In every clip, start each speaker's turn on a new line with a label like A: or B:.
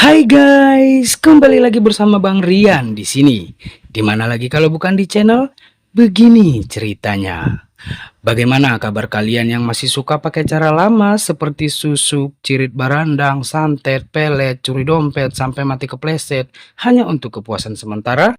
A: Hai guys, kembali lagi bersama Bang Rian di sini. Dimana lagi kalau bukan di channel begini ceritanya. Bagaimana kabar kalian yang masih suka pakai cara lama seperti susuk, cirit barandang, santet, pelet, curi dompet sampai mati kepleset hanya untuk kepuasan sementara?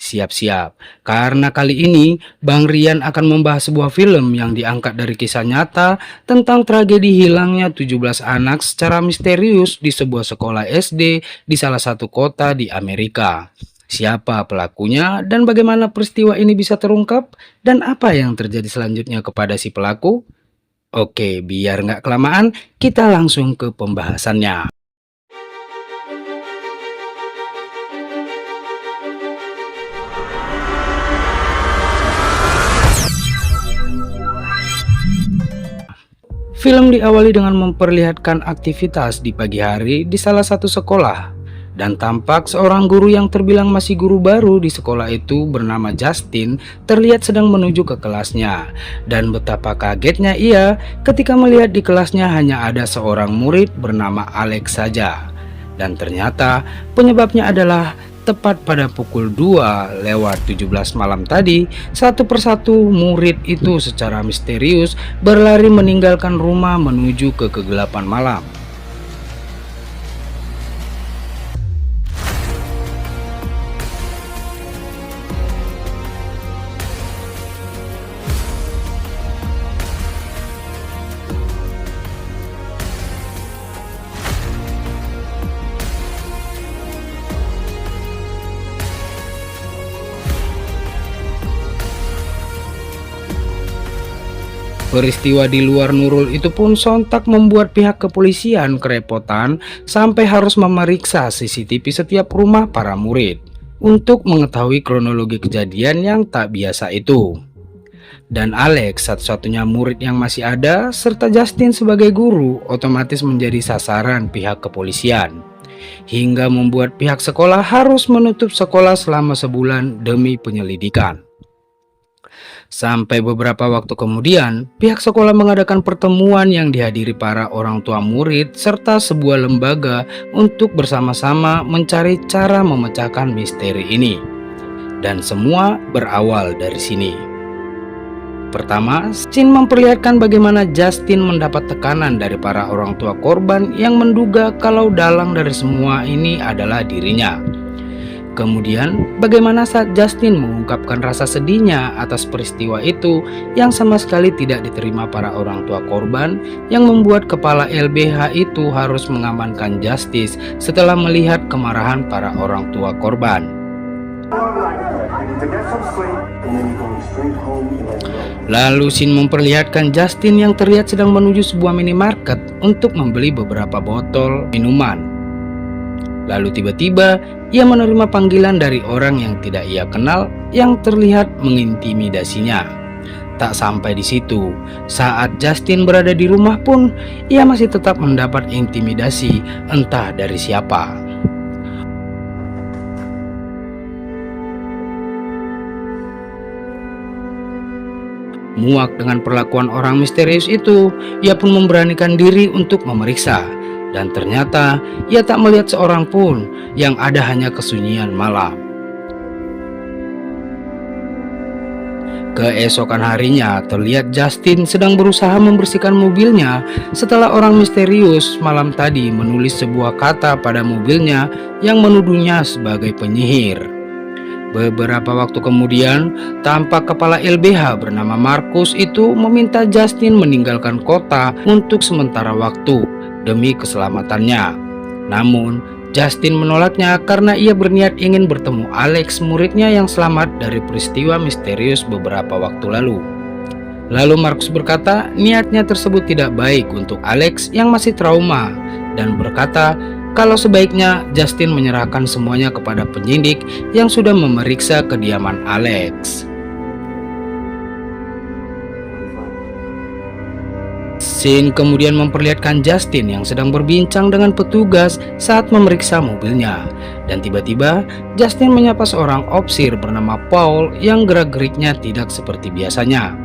A: Siap-siap, karena kali ini Bang Rian akan membahas sebuah film yang diangkat dari kisah nyata tentang tragedi hilangnya 17 anak secara misterius di sebuah sekolah SD di salah satu kota di Amerika. Siapa pelakunya dan bagaimana peristiwa ini bisa terungkap dan apa yang terjadi selanjutnya kepada si pelaku? Oke, biar nggak kelamaan, kita langsung ke pembahasannya. Film diawali dengan memperlihatkan aktivitas di pagi hari di salah satu sekolah, dan tampak seorang guru yang terbilang masih guru baru di sekolah itu bernama Justin terlihat sedang menuju ke kelasnya, dan betapa kagetnya ia ketika melihat di kelasnya hanya ada seorang murid bernama Alex saja. Dan ternyata penyebabnya adalah tepat pada pukul 2:17 malam tadi, satu persatu murid itu secara misterius berlari meninggalkan rumah menuju ke kegelapan malam. Peristiwa di luar Nurul itu pun sontak membuat pihak kepolisian kerepotan sampai harus memeriksa CCTV setiap rumah para murid untuk mengetahui kronologi kejadian yang tak biasa itu. Dan Alex, satu-satunya murid yang masih ada, serta Justin sebagai guru, otomatis menjadi sasaran pihak kepolisian, hingga membuat pihak sekolah harus menutup sekolah selama sebulan demi penyelidikan. Sampai beberapa waktu kemudian, pihak sekolah mengadakan pertemuan yang dihadiri para orang tua murid serta sebuah lembaga untuk bersama-sama mencari cara memecahkan misteri ini. Dan semua berawal dari sini. Pertama, scene memperlihatkan bagaimana Justin mendapat tekanan dari para orang tua korban yang menduga kalau dalang dari semua ini adalah dirinya. Kemudian, bagaimana saat Justin mengungkapkan rasa sedihnya atas peristiwa itu yang sama sekali tidak diterima para orang tua korban, yang membuat kepala LBH itu harus mengamankan Justice setelah melihat kemarahan para orang tua korban. Lalu scene memperlihatkan Justin yang terlihat sedang menuju sebuah minimarket untuk membeli beberapa botol minuman. Lalu tiba-tiba ia menerima panggilan dari orang yang tidak ia kenal yang terlihat mengintimidasinya. Tak sampai di situ, saat Justin berada di rumah pun ia masih tetap mendapat intimidasi entah dari siapa. Muak dengan perlakuan orang misterius itu, ia pun memberanikan diri untuk memeriksa. Dan ternyata ia tak melihat seorang pun, yang ada hanya kesunyian malam. Keesokan harinya terlihat Justin sedang berusaha membersihkan mobilnya setelah orang misterius malam tadi menulis sebuah kata pada mobilnya yang menuduhnya sebagai penyihir. Beberapa waktu kemudian, tampak kepala LBH bernama Markus itu meminta Justin meninggalkan kota untuk sementara waktu demi keselamatannya. Namun, Justin menolaknya karena ia berniat ingin bertemu Alex, muridnya yang selamat dari peristiwa misterius beberapa waktu lalu. Lalu Markus berkata niatnya tersebut tidak baik untuk Alex yang masih trauma, dan berkata kalau sebaiknya Justin menyerahkan semuanya kepada penyidik yang sudah memeriksa kediaman Alex. Scene kemudian memperlihatkan Justin yang sedang berbincang dengan petugas saat memeriksa mobilnya. Dan tiba-tiba Justin menyapa seorang opsir bernama Paul yang gerak-geriknya tidak seperti biasanya.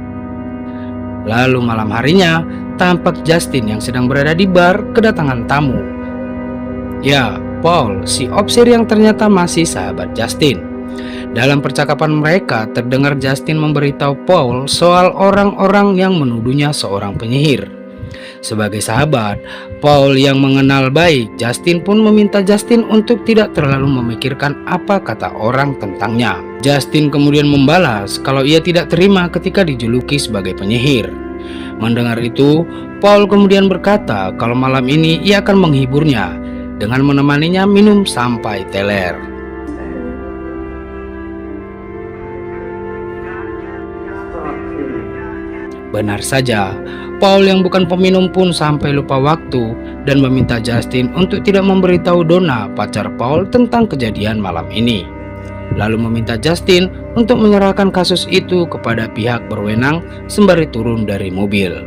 A: Lalu malam harinya, tampak Justin yang sedang berada di bar kedatangan tamu. Ya, Paul, si opsir yang ternyata masih sahabat Justin. Dalam percakapan mereka, terdengar Justin memberitahu Paul soal orang-orang yang menuduhnya seorang penyihir. Sebagai sahabat, Paul yang mengenal baik Justin pun meminta Justin untuk tidak terlalu memikirkan apa kata orang tentangnya. Justin kemudian membalas kalau ia tidak terima ketika dijuluki sebagai penyihir. Mendengar itu, Paul kemudian berkata kalau malam ini ia akan menghiburnya dengan menemaninya minum sampai teler. Benar saja, Paul yang bukan peminum pun sampai lupa waktu dan meminta Justin untuk tidak memberitahu Donna, pacar Paul, tentang kejadian malam ini. Lalu meminta Justin untuk menyerahkan kasus itu kepada pihak berwenang sembari turun dari mobil.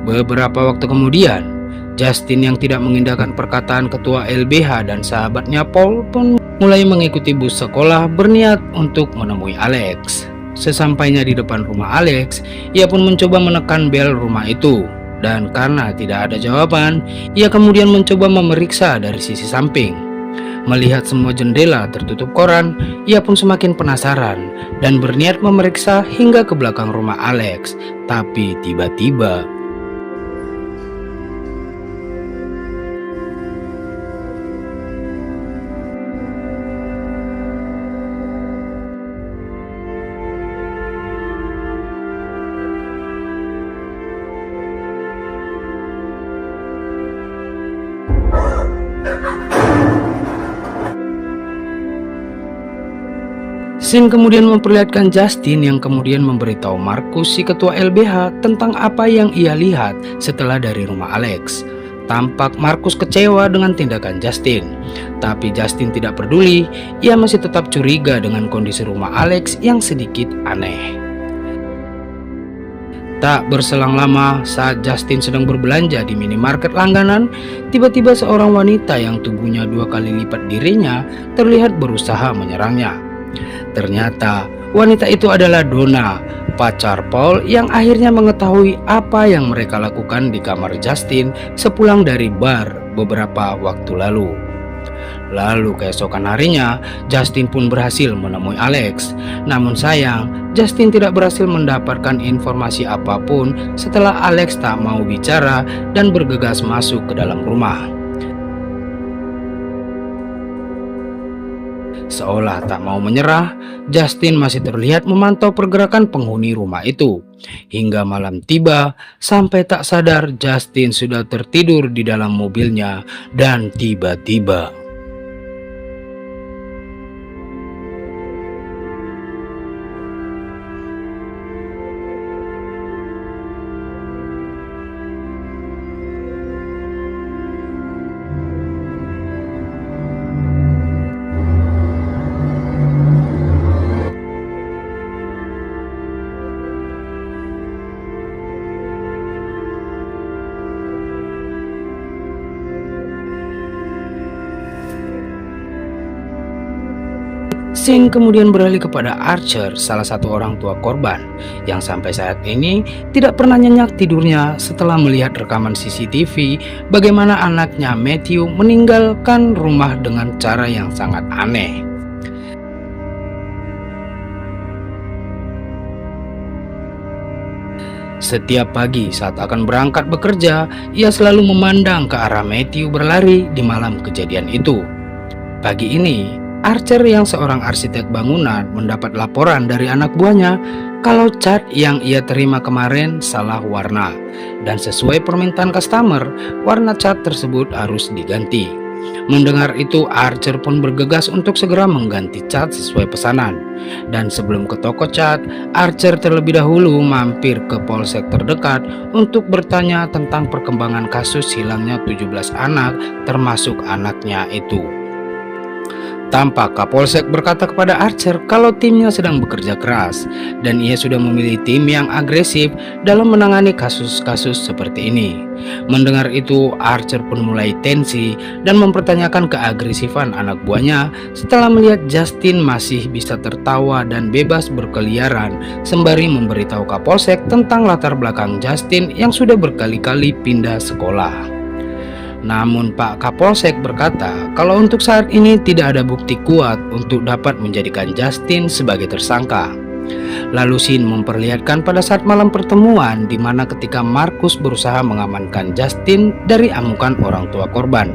A: Beberapa waktu kemudian, Justin yang tidak mengindahkan perkataan ketua LBH dan sahabatnya Paul pun mulai mengikuti bus sekolah berniat untuk menemui Alex. Sesampainya di depan rumah Alex, ia pun mencoba menekan bel rumah itu. Dan karena tidak ada jawaban, ia kemudian mencoba memeriksa dari sisi samping. Melihat semua jendela tertutup koran, ia pun semakin penasaran dan berniat memeriksa hingga ke belakang rumah Alex. Tapi tiba-tiba scene kemudian memperlihatkan Justin yang kemudian memberitahu Marcus, si ketua LBH, tentang apa yang ia lihat setelah dari rumah Alex. Tampak Marcus kecewa dengan tindakan Justin, tapi Justin tidak peduli. Ia masih tetap curiga dengan kondisi rumah Alex yang sedikit aneh. Tak berselang lama, saat Justin sedang berbelanja di minimarket langganan, tiba-tiba seorang wanita yang tubuhnya 2 kali lipat dirinya terlihat berusaha menyerangnya. Ternyata wanita itu adalah Donna, pacar Paul yang akhirnya mengetahui apa yang mereka lakukan di kamar Justin sepulang dari bar beberapa waktu lalu. Lalu keesokan harinya, Justin pun berhasil menemui Alex. Namun sayang, Justin tidak berhasil mendapatkan informasi apapun setelah Alex tak mau bicara dan bergegas masuk ke dalam rumah. Seolah tak mau menyerah, Justin masih terlihat memantau pergerakan penghuni rumah itu. Hingga malam tiba, sampai tak sadar Justin sudah tertidur di dalam mobilnya dan tiba-tiba scene kemudian beralih kepada Archer, salah satu orang tua korban, yang sampai saat ini tidak pernah nyenyak tidurnya setelah melihat rekaman CCTV bagaimana anaknya Matthew meninggalkan rumah dengan cara yang sangat aneh. Setiap pagi saat akan berangkat bekerja, ia selalu memandang ke arah Matthew berlari di malam kejadian itu. Pagi ini, Archer yang seorang arsitek bangunan mendapat laporan dari anak buahnya kalau cat yang ia terima kemarin salah warna, dan sesuai permintaan customer, warna cat tersebut harus diganti. Mendengar itu, Archer pun bergegas untuk segera mengganti cat sesuai pesanan. Dan sebelum ke toko cat, Archer terlebih dahulu mampir ke polsek terdekat untuk bertanya tentang perkembangan kasus hilangnya 17 anak termasuk anaknya itu. Tampak Kapolsek berkata kepada Archer kalau timnya sedang bekerja keras dan ia sudah memilih tim yang agresif dalam menangani kasus-kasus seperti ini. Mendengar itu, Archer pun mulai tensi dan mempertanyakan keagresifan anak buahnya setelah melihat Justin masih bisa tertawa dan bebas berkeliaran sembari memberitahu Kapolsek tentang latar belakang Justin yang sudah berkali-kali pindah sekolah. Namun Pak Kapolsek berkata kalau untuk saat ini tidak ada bukti kuat untuk dapat menjadikan Justin sebagai tersangka. Lalu scene memperlihatkan pada saat malam pertemuan di mana ketika Markus berusaha mengamankan Justin dari amukan orang tua korban.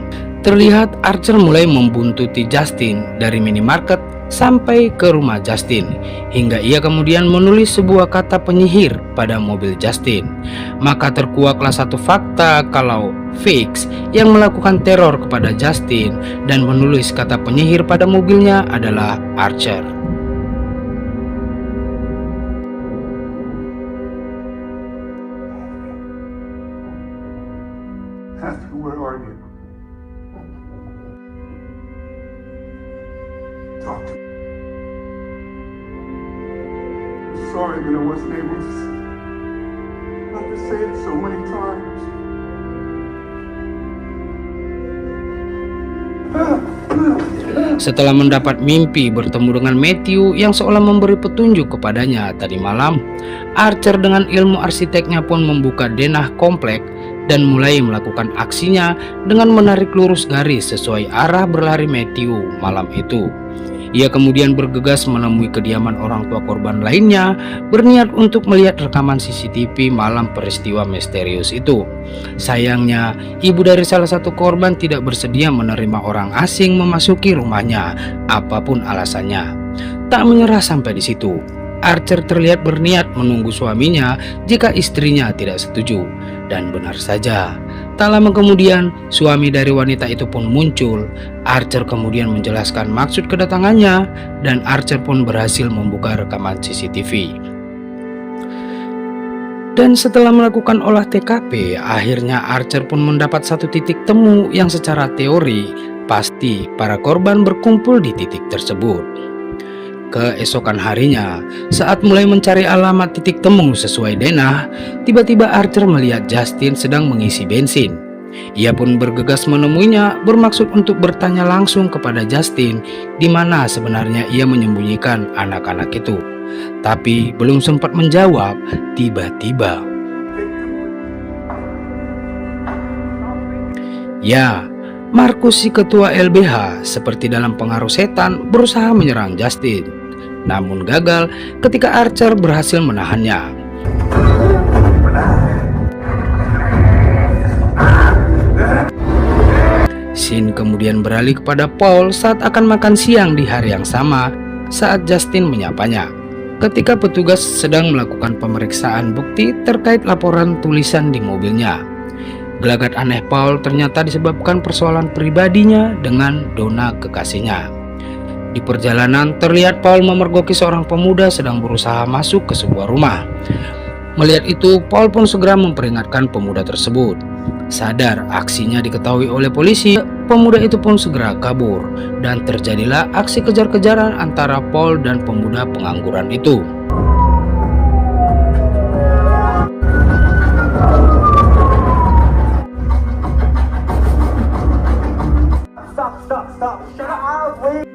A: Terlihat Archer mulai membuntuti Justin dari minimarket sampai ke rumah Justin, hingga ia kemudian menulis sebuah kata penyihir pada mobil Justin. Maka terkuaklah satu fakta kalau Fix yang melakukan teror kepada Justin dan menulis kata penyihir pada mobilnya adalah Archer.
B: Where are you? Talk to me. I'm sorry that I wasn't able to not to say it so many times.
A: Setelah mendapat mimpi bertemu dengan Matthew yang seolah memberi petunjuk kepadanya tadi malam, Archer dengan ilmu arsiteknya pun membuka denah komplek dan mulai melakukan aksinya dengan menarik lurus garis sesuai arah berlari Matthew malam itu. Ia kemudian bergegas menemui kediaman orang tua korban lainnya, berniat untuk melihat rekaman CCTV malam peristiwa misterius itu. Sayangnya, ibu dari salah satu korban tidak bersedia menerima orang asing memasuki rumahnya, apapun alasannya. Tak menyerah sampai di situ, Archer terlihat berniat menunggu suaminya jika istrinya tidak setuju. Dan benar saja, tak lama kemudian suami dari wanita itu pun muncul. Archer kemudian menjelaskan maksud kedatangannya dan Archer pun berhasil membuka rekaman CCTV. Dan setelah melakukan olah TKP, akhirnya Archer pun mendapat satu titik temu yang secara teori pasti para korban berkumpul di titik tersebut. Keesokan harinya, saat mulai mencari alamat titik temu sesuai denah, tiba-tiba Archer melihat Justin sedang mengisi bensin. Ia pun bergegas menemuinya bermaksud untuk bertanya langsung kepada Justin di mana sebenarnya ia menyembunyikan anak-anak itu. Tapi belum sempat menjawab, tiba-tiba ya, Markus si ketua LBH seperti dalam pengaruh setan berusaha menyerang Justin. Namun gagal ketika Archer berhasil menahannya. Scene kemudian beralih kepada Paul saat akan makan siang di hari yang sama saat Justin menyapanya. Ketika petugas sedang melakukan pemeriksaan bukti terkait laporan tulisan di mobilnya. Gelagat aneh Paul ternyata disebabkan persoalan pribadinya dengan Donna kekasihnya. Di perjalanan terlihat Paul memergoki seorang pemuda sedang berusaha masuk ke sebuah rumah. Melihat itu, Paul pun segera memperingatkan pemuda tersebut. Sadar aksinya diketahui oleh polisi, pemuda itu pun segera kabur dan terjadilah aksi kejar-kejaran antara Paul dan pemuda pengangguran itu.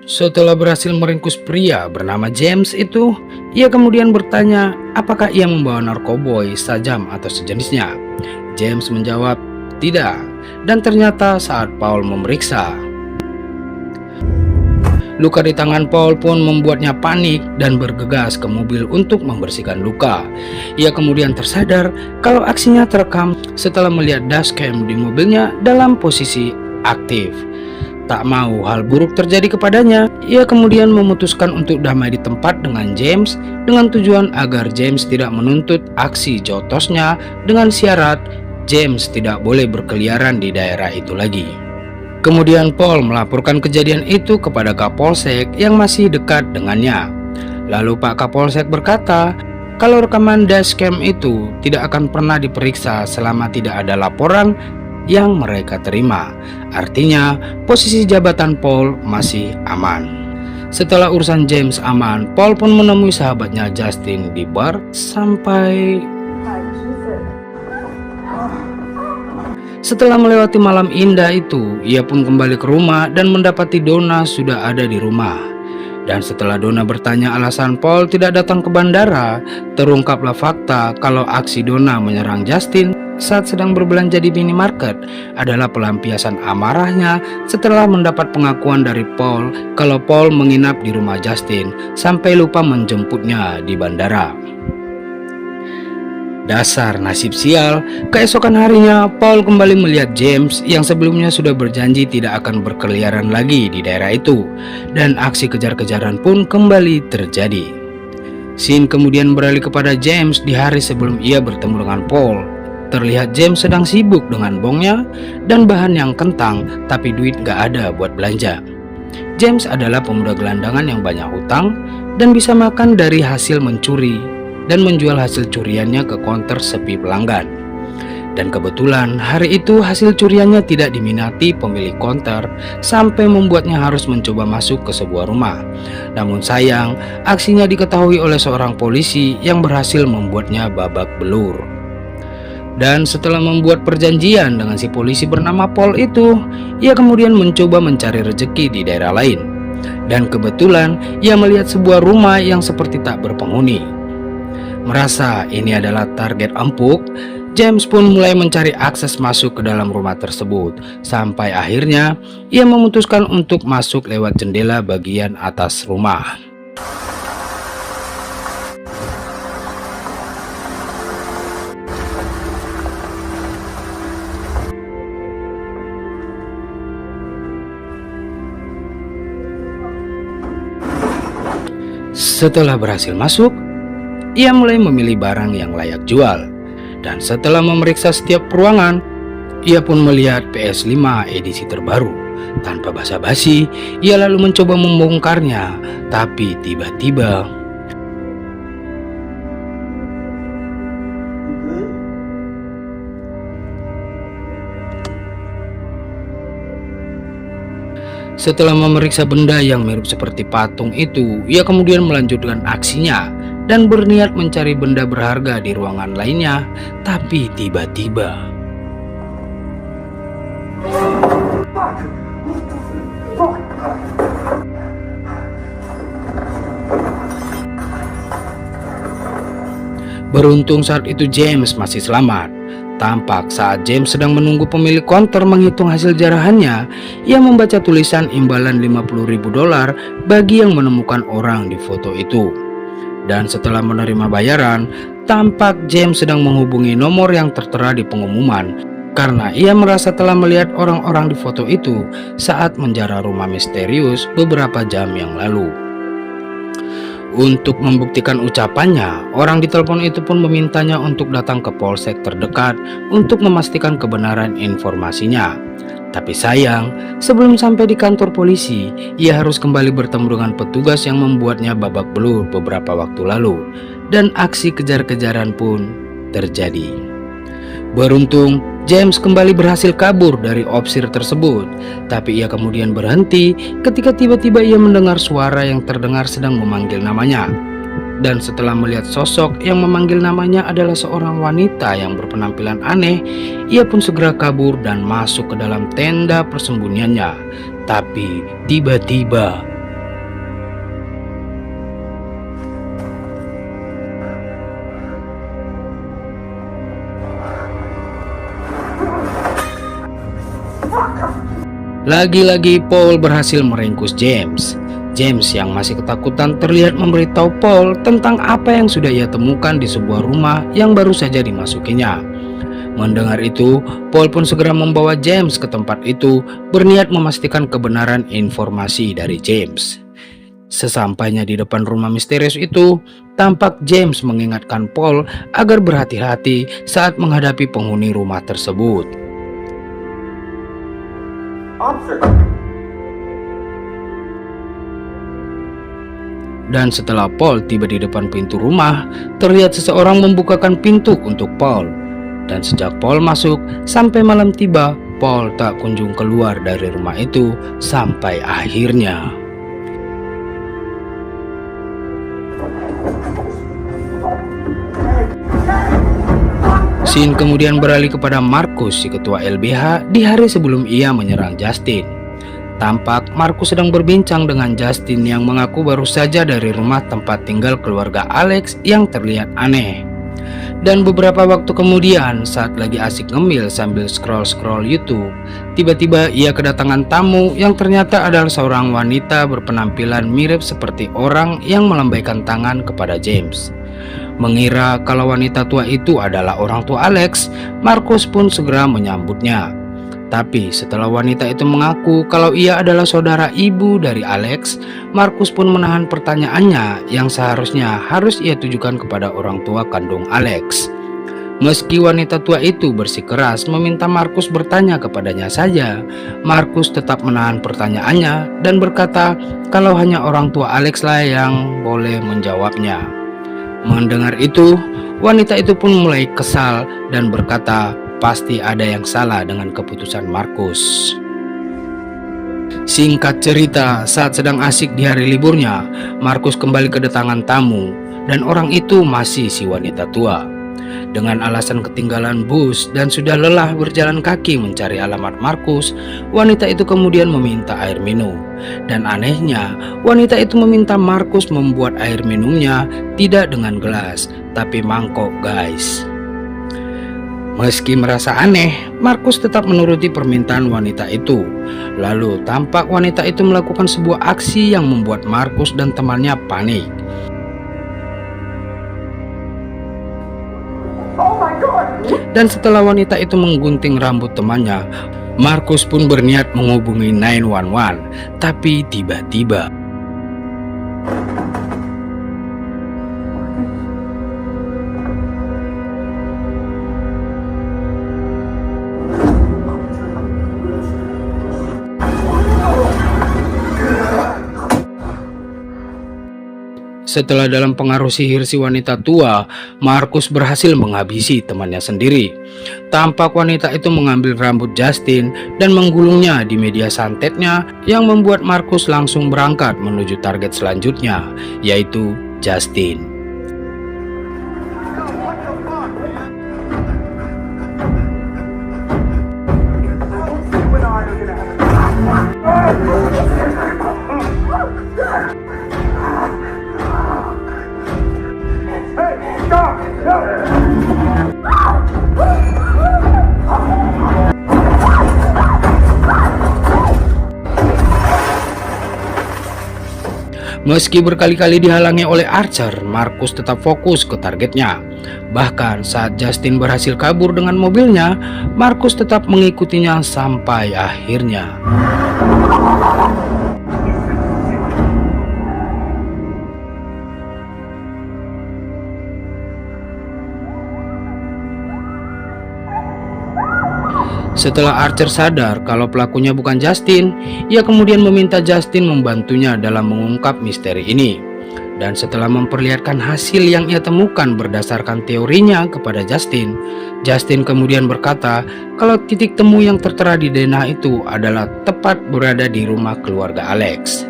A: Setelah berhasil meringkus pria bernama James itu, ia kemudian bertanya apakah ia membawa narkoboy, sajam atau sejenisnya. James menjawab tidak, dan ternyata saat Paul memeriksa, luka di tangan Paul pun membuatnya panik dan bergegas ke mobil untuk membersihkan luka. Ia kemudian tersadar kalau aksinya terekam setelah melihat dashcam di mobilnya dalam posisi aktif. Tak mau hal buruk terjadi kepadanya, ia kemudian memutuskan untuk damai di tempat dengan James dengan tujuan agar James tidak menuntut aksi jotosnya dengan syarat James tidak boleh berkeliaran di daerah itu lagi. Kemudian Paul melaporkan kejadian itu kepada Kapolsek yang masih dekat dengannya. Lalu Pak Kapolsek berkata kalau rekaman dashcam itu tidak akan pernah diperiksa selama tidak ada laporan yang mereka terima. Artinya posisi jabatan Paul masih aman. Setelah urusan James aman, Paul pun menemui sahabatnya Justin di bar sampai setelah melewati malam indah itu, ia pun kembali ke rumah dan mendapati Donna sudah ada di rumah. Dan setelah Donna bertanya alasan Paul tidak datang ke bandara, terungkaplah fakta kalau aksi Donna menyerang Justin saat sedang berbelanja di minimarket adalah pelampiasan amarahnya setelah mendapat pengakuan dari Paul kalau Paul menginap di rumah Justin sampai lupa menjemputnya di bandara. Dasar nasib sial, keesokan harinya Paul kembali melihat James yang sebelumnya sudah berjanji tidak akan berkeliaran lagi di daerah itu, dan aksi kejar-kejaran pun kembali terjadi. Scene kemudian beralih kepada James di hari sebelum ia bertemu dengan Paul. Terlihat James sedang sibuk dengan bongnya dan bahan yang kentang, tapi duit gak ada buat belanja. James adalah pemuda gelandangan yang banyak hutang dan bisa makan dari hasil mencuri dan menjual hasil curiannya ke konter sepi pelanggan. Dan kebetulan hari itu hasil curiannya tidak diminati pemilik konter sampai membuatnya harus mencoba masuk ke sebuah rumah. Namun sayang, aksinya diketahui oleh seorang polisi yang berhasil membuatnya babak belur. Dan setelah membuat perjanjian dengan si polisi bernama Paul itu, ia kemudian mencoba mencari rezeki di daerah lain. Dan kebetulan ia melihat sebuah rumah yang seperti tak berpenghuni. Merasa ini adalah target empuk, James pun mulai mencari akses masuk ke dalam rumah tersebut. Sampai akhirnya ia memutuskan untuk masuk lewat jendela bagian atas rumah. Setelah berhasil masuk, ia mulai memilih barang yang layak jual. Dan setelah memeriksa setiap ruangan, ia pun melihat PS5 edisi terbaru. Tanpa basa-basi, ia lalu mencoba membongkarnya. Tapi tiba-tiba setelah memeriksa benda yang mirip seperti patung itu, ia kemudian melanjutkan aksinya dan berniat mencari benda berharga di ruangan lainnya. Tapi tiba-tiba beruntung saat itu James masih selamat. Tampak saat James sedang menunggu pemilik konter menghitung hasil jarahannya, ia membaca tulisan imbalan $50.000 bagi yang menemukan orang di foto itu. Dan setelah menerima bayaran, tampak James sedang menghubungi nomor yang tertera di pengumuman karena ia merasa telah melihat orang-orang di foto itu saat menjara rumah misterius beberapa jam yang lalu. Untuk membuktikan ucapannya, orang di telepon itu pun memintanya untuk datang ke polsek terdekat untuk memastikan kebenaran informasinya. Tapi sayang, sebelum sampai di kantor polisi, ia harus kembali bertemu dengan petugas yang membuatnya babak belur beberapa waktu lalu. Dan aksi kejar-kejaran pun terjadi. Beruntung, James kembali berhasil kabur dari opsir tersebut. Tapi ia kemudian berhenti ketika tiba-tiba ia mendengar suara yang terdengar sedang memanggil namanya. Dan setelah melihat sosok yang memanggil namanya adalah seorang wanita yang berpenampilan aneh, ia pun segera kabur dan masuk ke dalam tenda persembunyiannya. Tapi tiba-tiba lagi-lagi Paul berhasil meringkus James. James yang masih ketakutan terlihat memberitahu Paul tentang apa yang sudah ia temukan di sebuah rumah yang baru saja dimasukinya. Mendengar itu, Paul pun segera membawa James ke tempat itu, berniat memastikan kebenaran informasi dari James. Sesampainya di depan rumah misterius itu, tampak James mengingatkan Paul agar berhati-hati saat menghadapi penghuni rumah tersebut. Dan setelah Paul tiba di depan pintu rumah, terlihat seseorang membukakan pintu untuk Paul. Dan sejak Paul masuk sampai malam tiba, Paul tak kunjung keluar dari rumah itu sampai akhirnya. Scene kemudian beralih kepada Marcus, si ketua LBH, di hari sebelum ia menyerang Justin. Tampak Marcus sedang berbincang dengan Justin yang mengaku baru saja dari rumah tempat tinggal keluarga Alex yang terlihat aneh. Dan beberapa waktu kemudian, saat lagi asik ngemil sambil scroll-scroll YouTube, tiba-tiba ia kedatangan tamu yang ternyata adalah seorang wanita berpenampilan mirip seperti orang yang melambaikan tangan kepada James. Mengira kalau wanita tua itu adalah orang tua Alex, Marcus pun segera menyambutnya. Tapi setelah wanita itu mengaku kalau ia adalah saudara ibu dari Alex, Marcus pun menahan pertanyaannya yang seharusnya harus ia tujukan kepada orang tua kandung Alex. Meski wanita tua itu bersikeras meminta Marcus bertanya kepadanya saja, Marcus tetap menahan pertanyaannya dan berkata kalau hanya orang tua Alex lah yang boleh menjawabnya. Mendengar itu, wanita itu pun mulai kesal dan berkata pasti ada yang salah dengan keputusan Marcus. Singkat cerita, saat sedang asik di hari liburnya, Marcus kembali kedatangan tamu dan orang itu masih si wanita tua. Dengan alasan ketinggalan bus dan sudah lelah berjalan kaki mencari alamat Marcus, wanita itu kemudian meminta air minum. Dan anehnya, wanita itu meminta Marcus membuat air minumnya tidak dengan gelas, tapi mangkok, guys. Meski merasa aneh, Marcus tetap menuruti permintaan wanita itu. Lalu tampak wanita itu melakukan sebuah aksi yang membuat Marcus dan temannya panik. Dan setelah wanita itu menggunting rambut temannya, Marcus pun berniat menghubungi 911. Tapi tiba-tiba setelah dalam pengaruh sihir si wanita tua, Marcus berhasil menghabisi temannya sendiri. Tampak wanita itu mengambil rambut Justin dan menggulungnya di media santetnya yang membuat Marcus langsung berangkat menuju target selanjutnya, yaitu Justin. Meski berkali-kali dihalangi oleh Archer, Marcus tetap fokus ke targetnya. Bahkan saat Justin berhasil kabur dengan mobilnya, Marcus tetap mengikutinya sampai akhirnya. Setelah Archer sadar kalau pelakunya bukan Justin, ia kemudian meminta Justin membantunya dalam mengungkap misteri ini. Dan setelah memperlihatkan hasil yang ia temukan berdasarkan teorinya kepada Justin, Justin kemudian berkata kalau titik temu yang tertera di DNA itu adalah tepat berada di rumah keluarga Alex.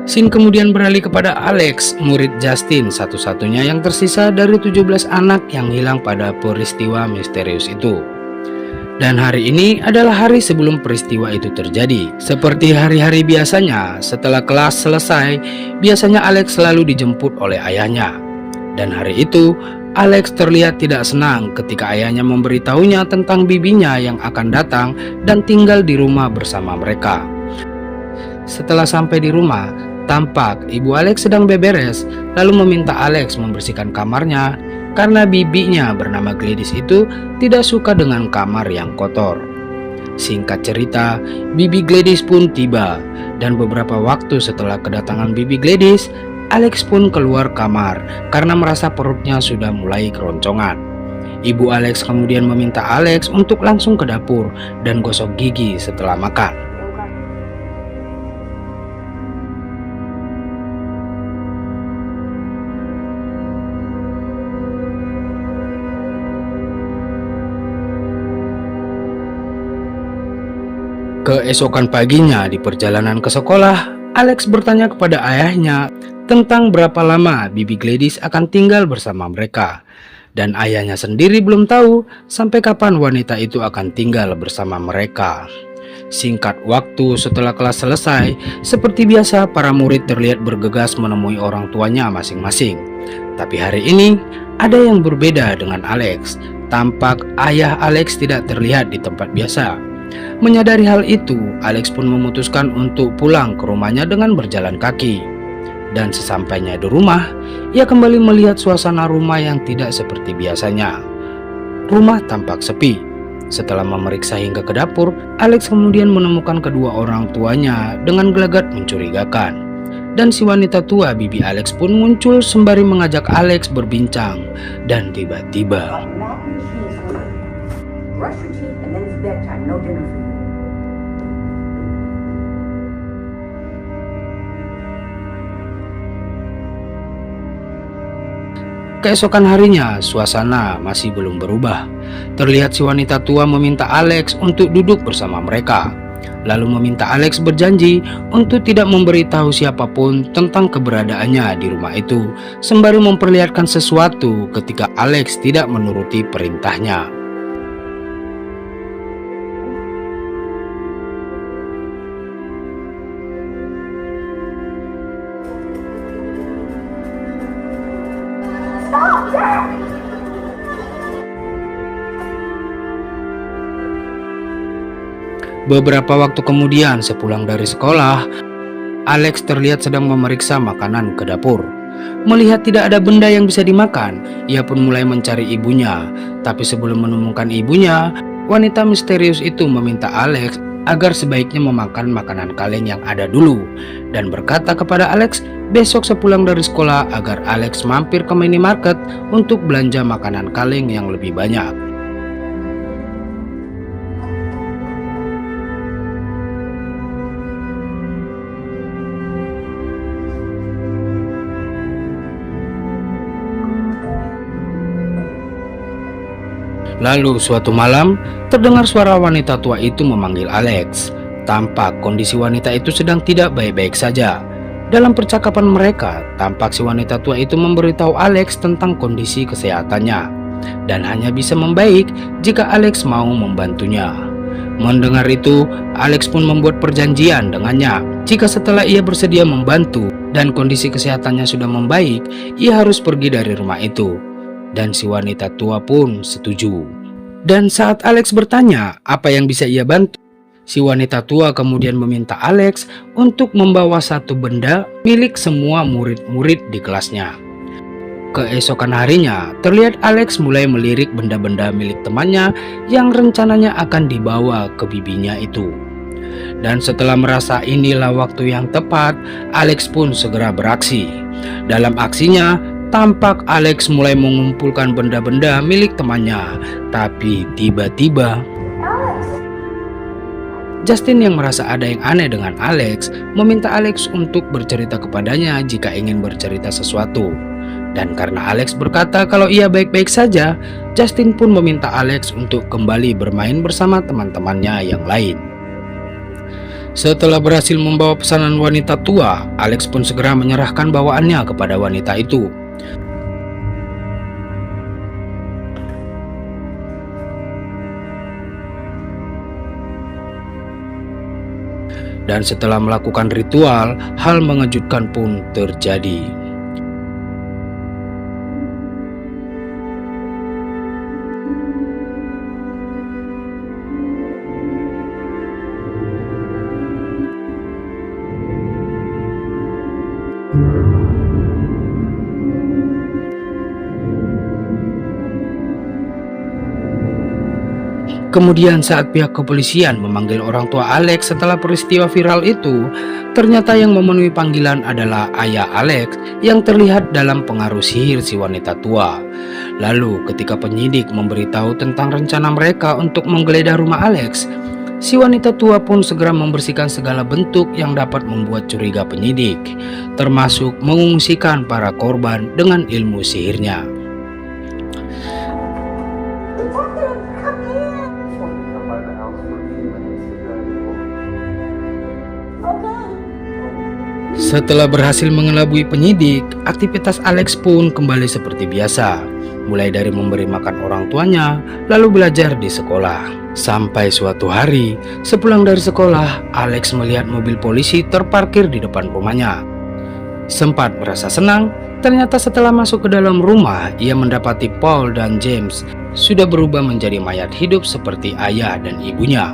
A: Scene kemudian beralih kepada Alex, murid Justin satu-satunya yang tersisa dari 17 anak yang hilang pada peristiwa misterius itu. Dan hari ini adalah hari sebelum peristiwa itu terjadi. Seperti hari-hari biasanya, setelah kelas selesai, biasanya Alex selalu dijemput oleh ayahnya. Dan hari itu, Alex terlihat tidak senang ketika ayahnya memberitahunya tentang bibinya yang akan datang dan tinggal di rumah bersama mereka. Setelah sampai di rumah, tampak ibu Alex sedang beberes, lalu meminta Alex membersihkan kamarnya karena bibinya bernama Gladys itu tidak suka dengan kamar yang kotor. Singkat cerita, bibi Gladys pun tiba, dan beberapa waktu setelah kedatangan bibi Gladys, Alex pun keluar kamar karena merasa perutnya sudah mulai keroncongan. Ibu Alex kemudian meminta Alex untuk langsung ke dapur dan gosok gigi setelah makan. Keesokan paginya di perjalanan ke sekolah, Alex bertanya kepada ayahnya tentang berapa lama bibi Gladys akan tinggal bersama mereka. Dan ayahnya sendiri belum tahu sampai kapan wanita itu akan tinggal bersama mereka. Singkat waktu setelah kelas selesai, seperti biasa para murid terlihat bergegas menemui orang tuanya masing-masing. Tapi hari ini ada yang berbeda dengan Alex. Tampak ayah Alex tidak terlihat di tempat biasa. Menyadari hal itu, Alex pun memutuskan untuk pulang ke rumahnya dengan berjalan kaki. Dan sesampainya di rumah, ia kembali melihat suasana rumah yang tidak seperti biasanya. Rumah tampak sepi. Setelah memeriksa hingga ke dapur, Alex kemudian menemukan kedua orang tuanya dengan gelagat mencurigakan. Dan si wanita tua bibi Alex pun muncul sembari mengajak Alex berbincang. Dan tiba-tiba
C: Brush your teeth and then it's bedtime. No dinner for you.
A: keesokan harinya, suasana masih belum berubah. Terlihat si wanita tua meminta Alex untuk duduk bersama mereka, lalu meminta Alex berjanji untuk tidak memberitahu siapapun tentang keberadaannya di rumah itu, sembari memperlihatkan sesuatu ketika Alex tidak menuruti perintahnya. Beberapa waktu kemudian, sepulang dari sekolah, Alex terlihat sedang memeriksa makanan ke dapur. Melihat tidak ada benda yang bisa dimakan, ia pun mulai mencari ibunya. Tapi sebelum menemukan ibunya, wanita misterius itu meminta Alex agar sebaiknya memakan makanan kaleng yang ada dulu, dan berkata kepada Alex besok sepulang dari sekolah agar Alex mampir ke minimarket untuk belanja makanan kaleng yang lebih banyak. Lalu suatu malam, terdengar suara wanita tua itu memanggil Alex. Tampak kondisi wanita itu sedang tidak baik-baik saja. Dalam percakapan mereka, tampak si wanita tua itu memberitahu Alex tentang kondisi kesehatannya, dan hanya bisa membaik jika Alex mau membantunya. Mendengar itu, Alex pun membuat perjanjian dengannya. Jika setelah ia bersedia membantu dan kondisi kesehatannya sudah membaik, ia harus pergi dari rumah itu. Dan si wanita tua pun setuju. Dan saat Alex bertanya apa yang bisa ia bantu, si wanita tua kemudian meminta Alex untuk membawa satu benda milik semua murid-murid di kelasnya. Keesokan harinya, terlihat Alex mulai melirik benda-benda milik temannya yang rencananya akan dibawa ke bibinya itu. Dan setelah merasa inilah waktu yang tepat, Alex pun segera beraksi. Dalam aksinya, tampak Alex mulai mengumpulkan benda-benda milik temannya. Tapi tiba-tiba Justin yang merasa ada yang aneh dengan Alex meminta Alex untuk bercerita kepadanya jika ingin bercerita sesuatu. Dan karena Alex berkata kalau ia baik-baik saja, Justin pun meminta Alex untuk kembali bermain bersama teman-temannya yang lain. Setelah berhasil membawa pesanan wanita tua, Alex pun segera menyerahkan bawaannya kepada wanita itu. Dan setelah melakukan ritual, hal mengejutkan pun terjadi. Kemudian saat pihak kepolisian memanggil orang tua Alex setelah peristiwa viral itu, ternyata yang memenuhi panggilan adalah ayah Alex yang terlihat dalam pengaruh sihir si wanita tua. Lalu ketika penyidik memberitahu tentang rencana mereka untuk menggeledah rumah Alex, si wanita tua pun segera membersihkan segala bentuk yang dapat membuat curiga penyidik, termasuk mengungsikan para korban dengan ilmu sihirnya. Setelah berhasil mengelabui penyidik, aktivitas Alex pun kembali seperti biasa. mulai dari memberi makan orang tuanya, lalu belajar di sekolah. Sampai suatu hari, sepulang dari sekolah, Alex melihat mobil polisi terparkir di depan rumahnya. Sempat merasa senang, ternyata setelah masuk ke dalam rumah, ia mendapati Paul dan James sudah berubah menjadi mayat hidup seperti ayah dan ibunya.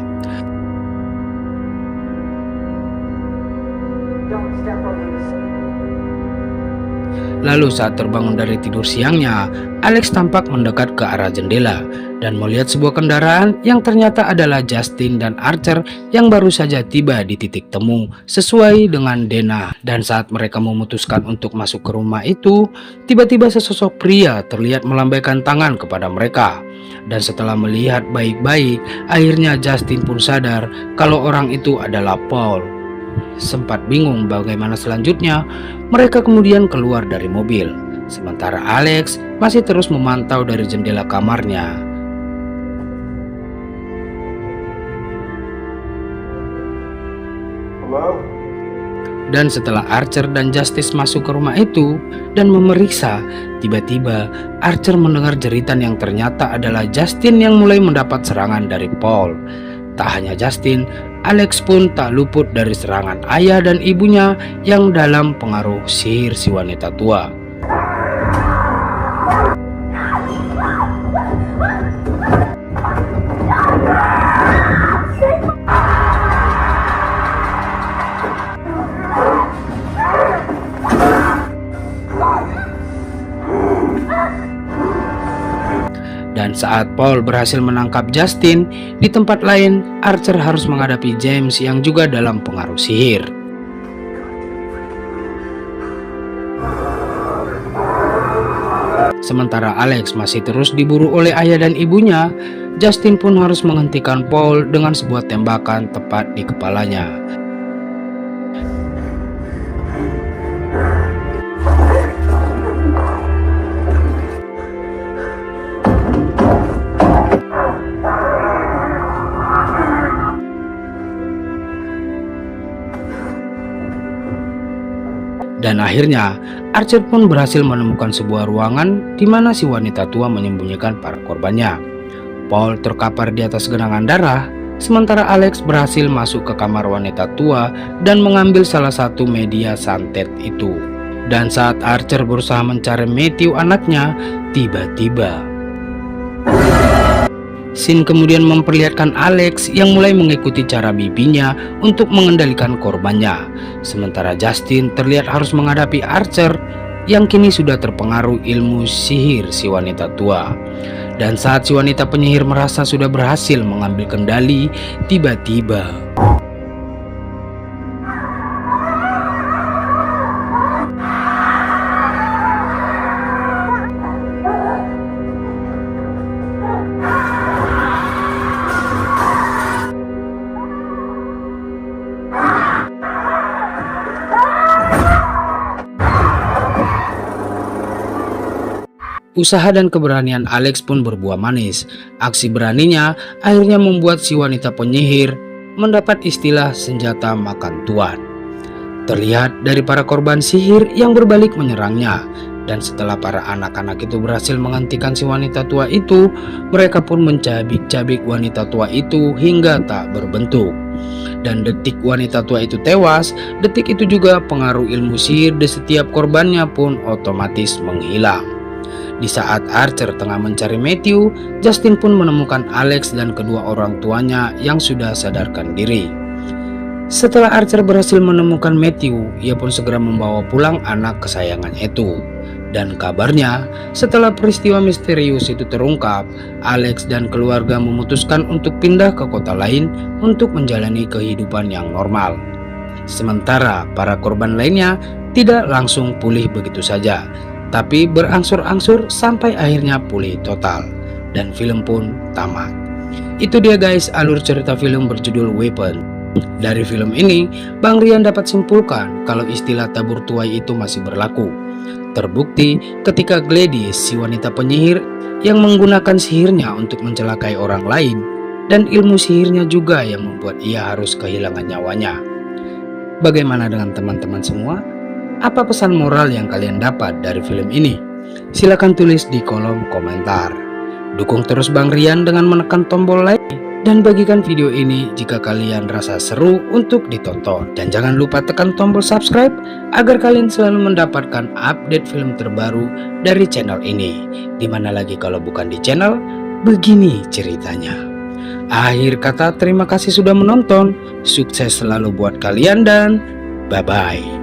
C: Don't step over the stairs.
A: Lalu saat terbangun dari tidur siangnya, Alex tampak mendekat ke arah jendela dan melihat sebuah kendaraan yang ternyata adalah Justin dan Archer yang baru saja tiba di titik temu sesuai dengan Dana. Dan saat mereka memutuskan untuk masuk ke rumah itu, tiba-tiba sesosok pria terlihat melambaikan tangan kepada mereka. Dan setelah melihat baik-baik, akhirnya Justin pun sadar kalau orang itu adalah Paul. Sempat bingung bagaimana selanjutnya, mereka kemudian keluar dari mobil. Sementara Alex masih terus memantau dari jendela kamarnya.
B: Hello?
A: Dan setelah Archer dan Justice masuk ke rumah itu dan memeriksa, tiba-tiba Archer mendengar jeritan yang ternyata adalah Justin yang mulai mendapat serangan dari Paul. Tak hanya Justin, Alex pun tak luput dari serangan ayah dan ibunya yang dalam pengaruh sihir si wanita tua. Dan saat Paul berhasil menangkap Justin, di tempat lain Archer harus menghadapi James yang juga dalam pengaruh sihir. Sementara Alex masih terus diburu oleh ayah dan ibunya, Justin pun harus menghentikan Paul dengan sebuah tembakan tepat di kepalanya. Dan akhirnya, Archer pun berhasil menemukan sebuah ruangan di mana si wanita tua menyembunyikan para korbannya. Paul terkapar di atas genangan darah, sementara Alex berhasil masuk ke kamar wanita tua dan mengambil salah satu media santet itu. Dan saat Archer berusaha mencari Matthew anaknya, tiba-tiba Sin kemudian memperlihatkan Alex yang mulai mengikuti cara bibinya untuk mengendalikan korbannya. Sementara Justin terlihat harus menghadapi Archer yang kini sudah terpengaruh ilmu sihir si wanita tua. Dan saat si wanita penyihir merasa sudah berhasil mengambil kendali, tiba-tiba usaha dan keberanian Alex pun berbuah manis. Aksi beraninya akhirnya membuat si wanita penyihir mendapat istilah senjata makan tuan. Terlihat dari para korban sihir yang berbalik menyerangnya. Dan setelah para anak-anak itu berhasil menghentikan si wanita tua itu, mereka pun mencabik-cabik wanita tua itu hingga tak berbentuk. Dan detik wanita tua itu tewas, detik itu juga pengaruh ilmu sihir di setiap korbannya pun otomatis menghilang. Di saat Archer tengah mencari Matthew, Justin pun menemukan Alex dan kedua orang tuanya yang sudah sadarkan diri. Setelah Archer berhasil menemukan Matthew, ia pun segera membawa pulang anak kesayangan itu. Dan kabarnya, setelah peristiwa misterius itu terungkap, Alex dan keluarga memutuskan untuk pindah ke kota lain untuk menjalani kehidupan yang normal. Sementara para korban lainnya tidak langsung pulih begitu saja, tapi berangsur-angsur sampai akhirnya pulih total. Dan film pun tamat. Itu dia guys alur cerita film berjudul Weapon. Dari film ini, Bang Rian dapat simpulkan kalau istilah tabur tuai itu masih berlaku. Terbukti ketika Gladys, si wanita penyihir yang menggunakan sihirnya untuk mencelakai orang lain, dan ilmu sihirnya juga yang membuat ia harus kehilangan nyawanya. Bagaimana dengan teman-teman semua? Apa pesan moral yang kalian dapat dari film ini? Silahkan tulis di kolom komentar. Dukung terus Bang Rian dengan menekan tombol like dan bagikan video ini jika kalian rasa seru untuk ditonton. Dan jangan lupa tekan tombol subscribe agar kalian selalu mendapatkan update film terbaru dari channel ini. Dimana lagi kalau bukan di channel Begini Ceritanya. Akhir kata, terima kasih sudah menonton. Sukses selalu buat kalian dan bye-bye.